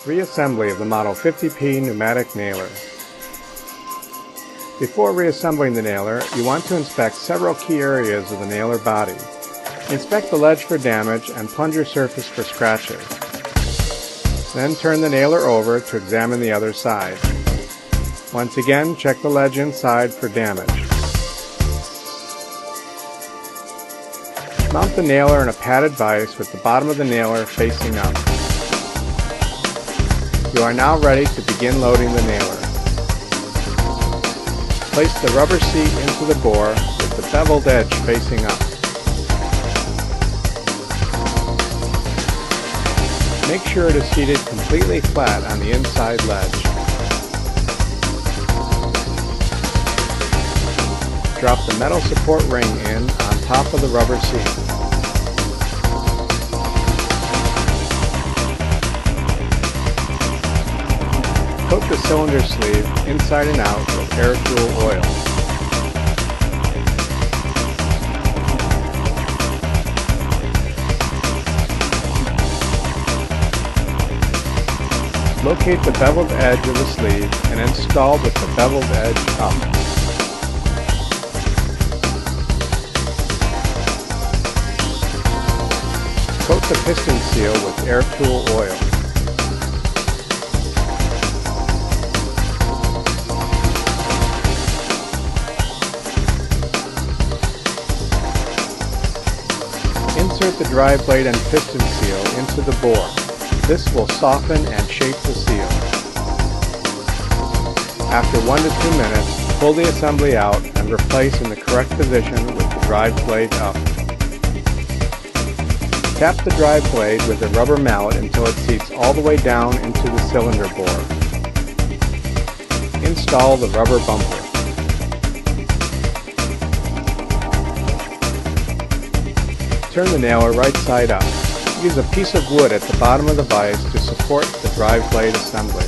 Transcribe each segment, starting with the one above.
Reassembly of the Model 50P Pneumatic Nailer. Before reassembling the nailer, you want to inspect several key areas of the nailer body. Inspect the ledge for damage and plunger surface for scratches. Then turn the nailer over to examine the other side. Once again, check the ledge inside for damage. Mount the nailer in a padded vise with the bottom of the nailer facing up. You are now ready to begin loading the nailer. Place the rubber seat into the bore with the beveled edge facing up. Make sure it is seated completely flat on the inside ledge. Drop the metal support ring in on top of the rubber seat. Coat the cylinder sleeve inside and out with air tool oil. Locate the beveled edge of the sleeve and install with the beveled edge up. Coat the piston seal with air tool oil. Insert the drive blade and piston seal into the bore. This will soften and shape the seal. After 1 to 2 minutes, pull the assembly out and replace in the correct position with the drive blade up. Tap the drive blade with a rubber mallet until it seats all the way down into the cylinder bore. Install the rubber bumper. Turn the nailer right side up. Use a piece of wood at the bottom of the vise to support the drive blade assembly.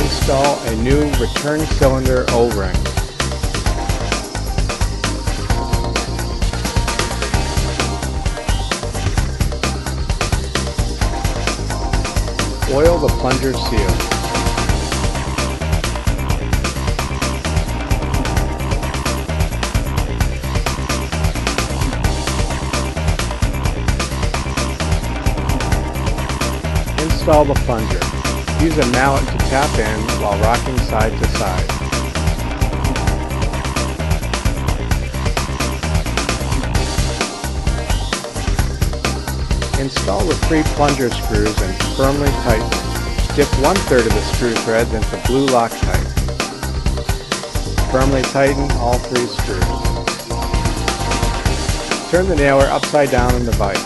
Install a new return cylinder O-ring. Oil the plunger seal. Install the plunger. Use a mallet to tap in while rocking side to side. Install the 3 plunger screws and firmly tighten. Dip 1/3 of the screw threads into blue Loctite. Firmly tighten all 3 screws. Turn the nailer upside down in the vise.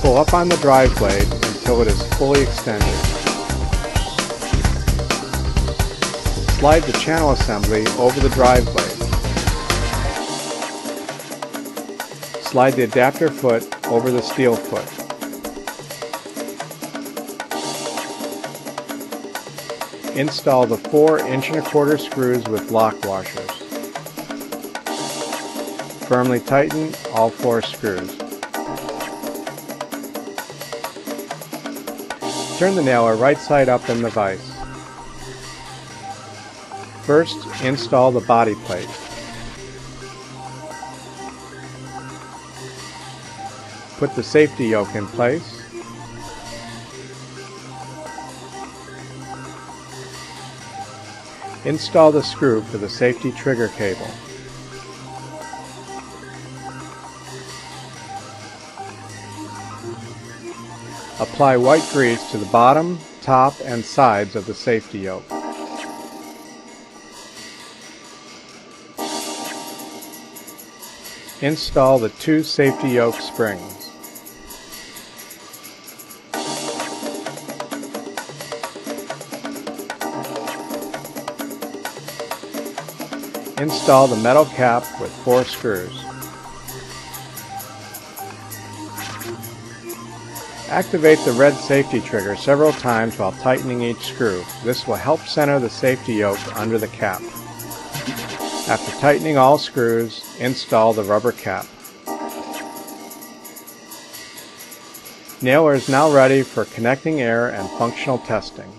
Pull up on the drive blade until it is fully extended. Slide the channel assembly over the drive blade. Slide the adapter foot over the steel foot. Install the 4 1¼ inch screws with lock washers. Firmly tighten all 4 screws. Turn the nailer right side up in the vise. First, install the body plate. Put the safety yoke in place. Install the screw for the safety trigger cable. Apply white grease to the bottom, top, and sides of the safety yoke. Install the 2 safety yoke springs. Install the metal cap with 4 screws. Activate the red safety trigger several times while tightening each screw. This will help center the safety yoke under the cap. After tightening all screws, install the rubber cap. Nailer is now ready for connecting air and functional testing.